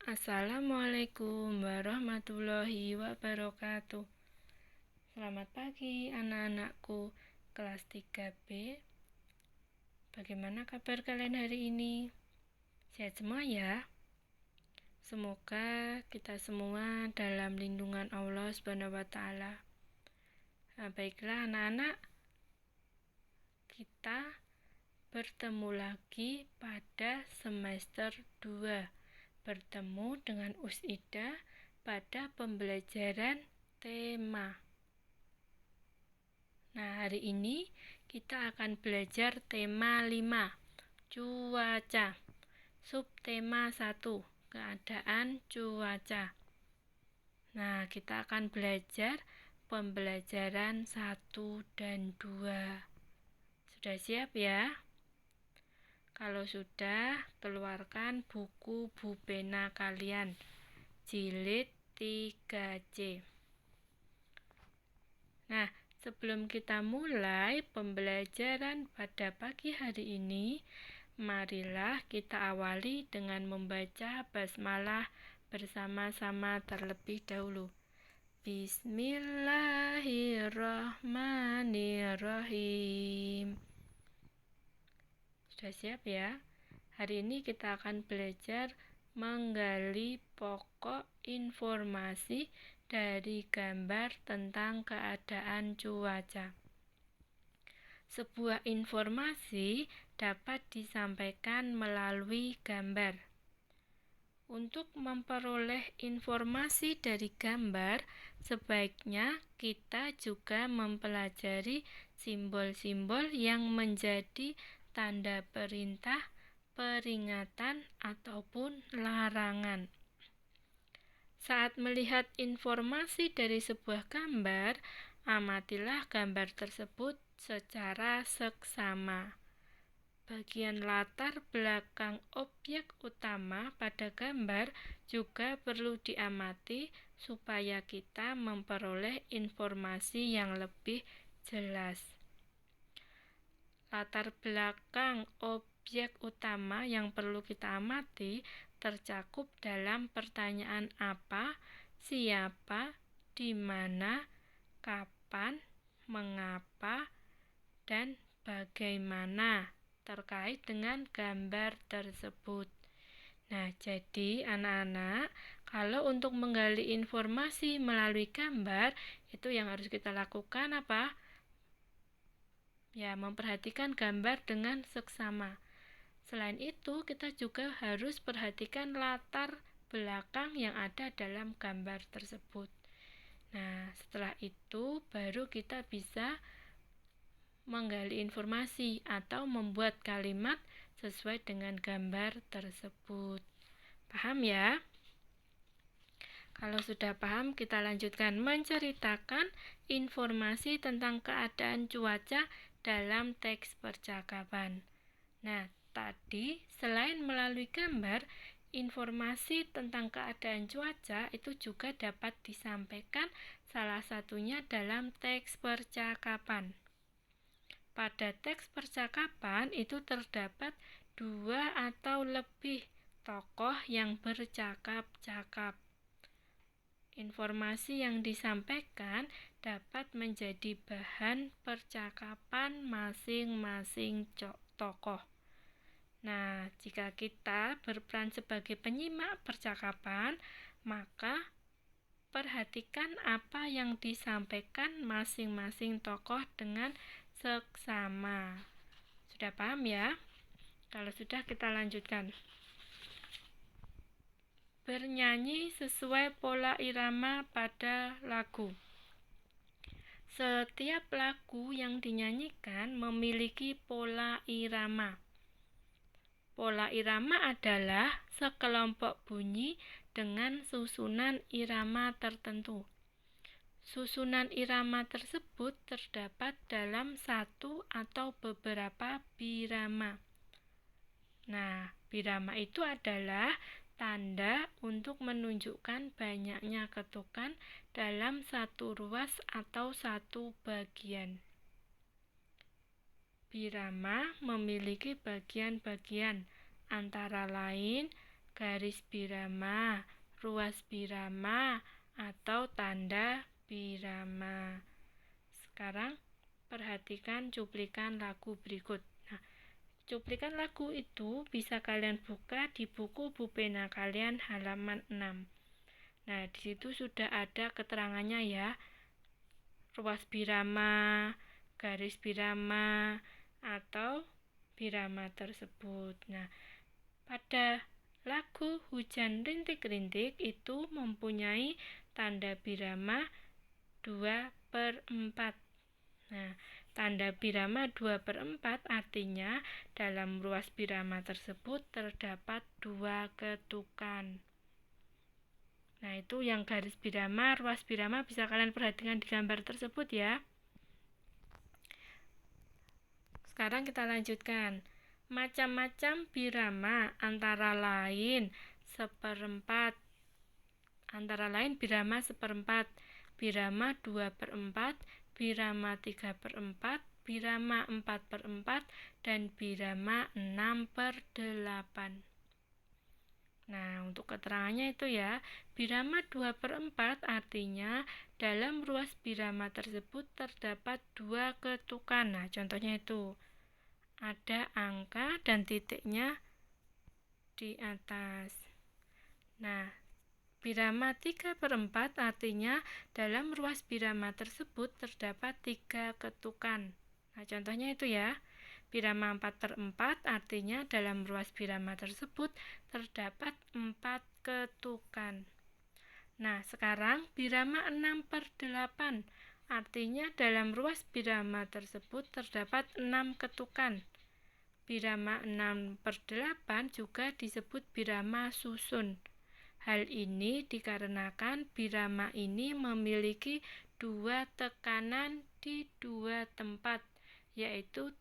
Assalamualaikum warahmatullahi wabarakatuh. Selamat pagi anak-anakku kelas 3B. Bagaimana kabar kalian hari ini? Sehat semua ya? Semoga kita semua dalam lindungan Allah SWT. Baiklah anak-anak, kita bertemu lagi pada semester 2. Bertemu dengan Usida pada pembelajaran tema. Nah, hari ini kita akan belajar tema 5, cuaca. Subtema 1, keadaan cuaca. Nah, kita akan belajar pembelajaran 1 dan 2. Sudah siap ya? Kalau sudah, keluarkan buku pena kalian, jilid 3C. Nah, sebelum kita mulai pembelajaran pada pagi hari ini, marilah kita awali dengan membaca basmalah bersama-sama terlebih dahulu. Bismillahirrahmanirrahim. Sudah siap ya? Hari ini kita akan belajar menggali pokok informasi dari gambar tentang keadaan cuaca. Sebuah informasi dapat disampaikan melalui gambar. Untuk memperoleh informasi dari gambar, sebaiknya kita juga mempelajari simbol-simbol yang menjadi tanda perintah, peringatan, ataupun larangan. Saat melihat informasi dari sebuah gambar, amatilah gambar tersebut secara seksama. Bagian latar belakang objek utama pada gambar juga perlu diamati supaya kita memperoleh informasi yang lebih jelas. Latar belakang objek utama yang perlu kita amati tercakup dalam pertanyaan apa, siapa, di mana, kapan, mengapa, dan bagaimana terkait dengan gambar tersebut. Nah, jadi anak-anak, kalau untuk menggali informasi melalui gambar, itu yang harus kita lakukan apa? Ya, memperhatikan gambar dengan seksama. Selain itu, kita juga harus perhatikan latar belakang yang ada dalam gambar tersebut. Nah, setelah itu baru kita bisa menggali informasi atau membuat kalimat sesuai dengan gambar tersebut. Paham ya? Kalau sudah paham, kita lanjutkan menceritakan informasi tentang keadaan cuaca dalam teks percakapan. Nah, tadi selain melalui gambar, informasi tentang keadaan cuaca itu juga dapat disampaikan salah satunya dalam teks percakapan. Pada teks percakapan itu terdapat 2 atau lebih tokoh yang bercakap-cakap. Informasi yang disampaikan dapat menjadi bahan percakapan masing-masing tokoh. Nah, jika kita berperan sebagai penyimak percakapan, maka perhatikan apa yang disampaikan masing-masing tokoh dengan seksama. Sudah paham ya? Kalau sudah, kita lanjutkan. Bernyanyi sesuai pola irama pada lagu. Setiap lagu yang dinyanyikan memiliki pola irama. Pola irama adalah sekelompok bunyi dengan susunan irama tertentu. Susunan irama tersebut terdapat dalam satu atau beberapa birama. Nah, birama itu adalah tanda untuk menunjukkan banyaknya ketukan dalam satu ruas atau satu bagian. Birama memiliki bagian-bagian, antara lain garis birama, ruas birama, atau tanda birama. Sekarang perhatikan cuplikan lagu berikut. Nah, cuplikan lagu itu bisa kalian buka di buku Bupena kalian halaman 6. Nah, di situ sudah ada keterangannya ya. Ruas birama, garis birama, atau birama tersebut. Nah, pada lagu Hujan Rintik-Rintik itu mempunyai tanda birama 2/4. Nah, tanda birama 2/4 artinya dalam ruas birama tersebut terdapat 2 ketukan. Nah, itu yang garis birama, ruas birama bisa kalian perhatikan di gambar tersebut ya. Sekarang kita lanjutkan. Macam-macam birama antara lain birama 1/4, birama 2/4, birama 3/4, birama 4/4, dan birama 6/8. Nah, untuk keterangannya itu ya, birama 2/4 artinya dalam ruas birama tersebut terdapat 2 ketukan. Nah, contohnya itu ada angka dan titiknya di atas. Nah, birama 3/4 artinya dalam ruas birama tersebut terdapat 3 ketukan. Nah, contohnya itu ya. Birama 4/4 artinya dalam ruas birama tersebut terdapat 4 ketukan. Nah, sekarang birama 6/8 artinya dalam ruas birama tersebut terdapat 6 ketukan. Birama 6/8 juga disebut birama susun. Hal ini dikarenakan birama ini memiliki 2 tekanan di 2 tempat, yaitu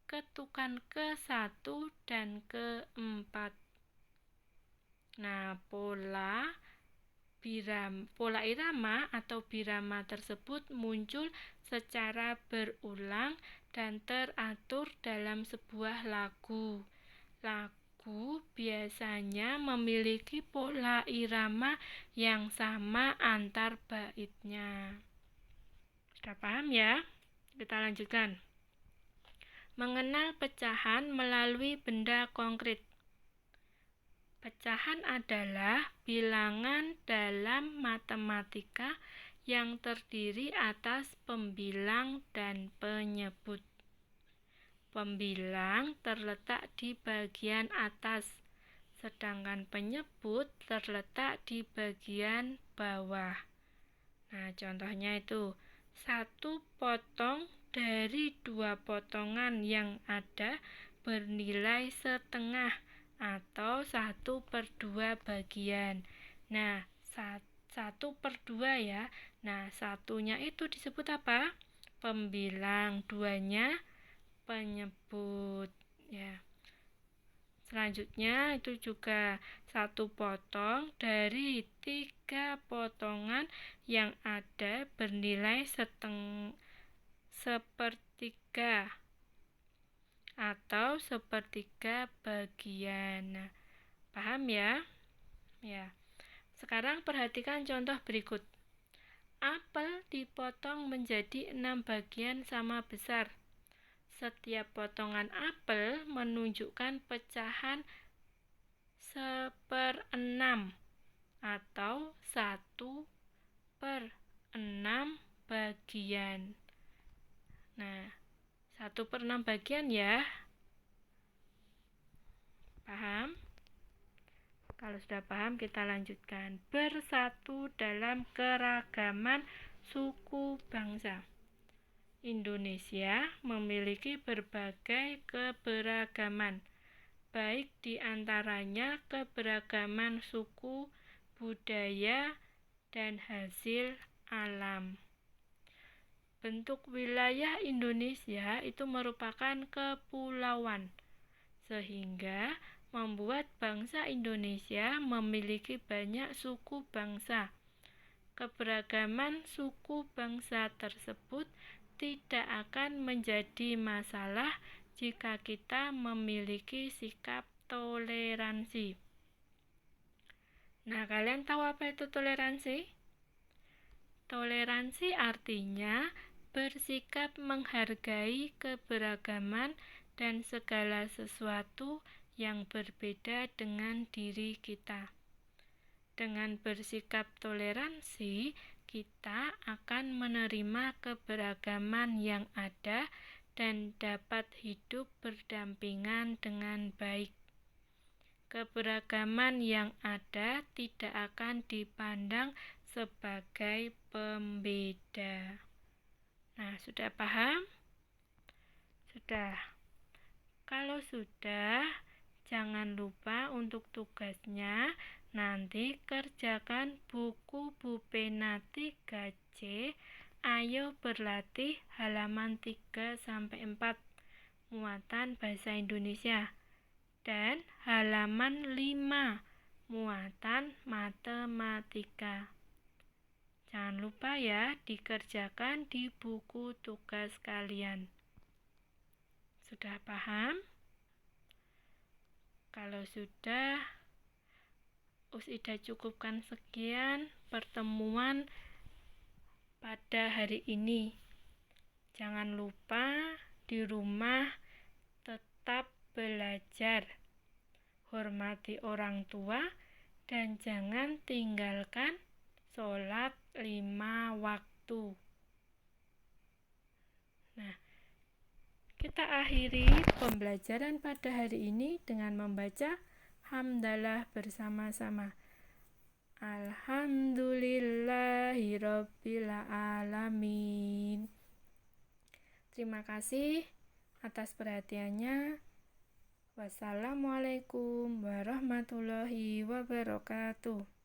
ketukan ke-1 dan ke-4. Nah, pola irama atau birama tersebut muncul secara berulang dan teratur dalam sebuah lagu. Lagu biasanya memiliki pola irama yang sama antar baitnya. Sudah paham ya? Kita lanjutkan. Mengenal pecahan melalui benda konkret. Pecahan adalah bilangan dalam matematika yang terdiri atas pembilang dan penyebut. Pembilang terletak di bagian atas, sedangkan penyebut terletak di bagian bawah. Nah, contohnya itu 1 potong dari 2 potongan yang ada bernilai setengah atau 1/2 bagian. Nah, 1/2 ya. Nah, satunya itu disebut apa? Pembilang, 2-nya penyebut ya. Selanjutnya itu juga 1 potong dari 3 potongan yang ada bernilai sepertiga atau sepertiga bagian. Nah, paham ya? Ya. Sekarang perhatikan contoh berikut. Apel dipotong menjadi 6 bagian sama besar. Setiap potongan apel menunjukkan pecahan 1/6 atau 1/6 bagian. Nah, 1/6 bagian ya. Paham? Kalau sudah paham, kita lanjutkan. Bersatu dalam keragaman suku bangsa. Indonesia memiliki berbagai keberagaman, baik di antaranya keberagaman suku, budaya, dan hasil alam. Bentuk wilayah Indonesia itu merupakan kepulauan, sehingga membuat bangsa Indonesia memiliki banyak suku bangsa. Keberagaman suku bangsa tersebut tidak akan menjadi masalah jika kita memiliki sikap toleransi. Nah, kalian tahu apa itu toleransi? Toleransi artinya bersikap menghargai keberagaman dan segala sesuatu yang berbeda dengan diri kita. Dengan bersikap toleransi, kita akan menerima keberagaman yang ada dan dapat hidup berdampingan dengan baik. Keberagaman yang ada tidak akan dipandang sebagai pembeda. Nah, sudah paham? Sudah. Kalau sudah, jangan lupa untuk tugasnya nanti kerjakan buku Bu Pena 3C. Ayo berlatih halaman 3-4 muatan bahasa Indonesia dan halaman 5 muatan matematika. Jangan lupa ya dikerjakan di buku tugas kalian. Sudah paham? Kalau sudah, Usida cukupkan sekian pertemuan pada hari ini. Jangan lupa di rumah tetap belajar, hormati orang tua, dan jangan tinggalkan sholat 5 waktu. Nah, kita akhiri pembelajaran pada hari ini dengan membaca hamdalah bersama-sama. Alhamdulillahirabbil alamin. Terima kasih atas perhatiannya. Wassalamualaikum warahmatullahi wabarakatuh.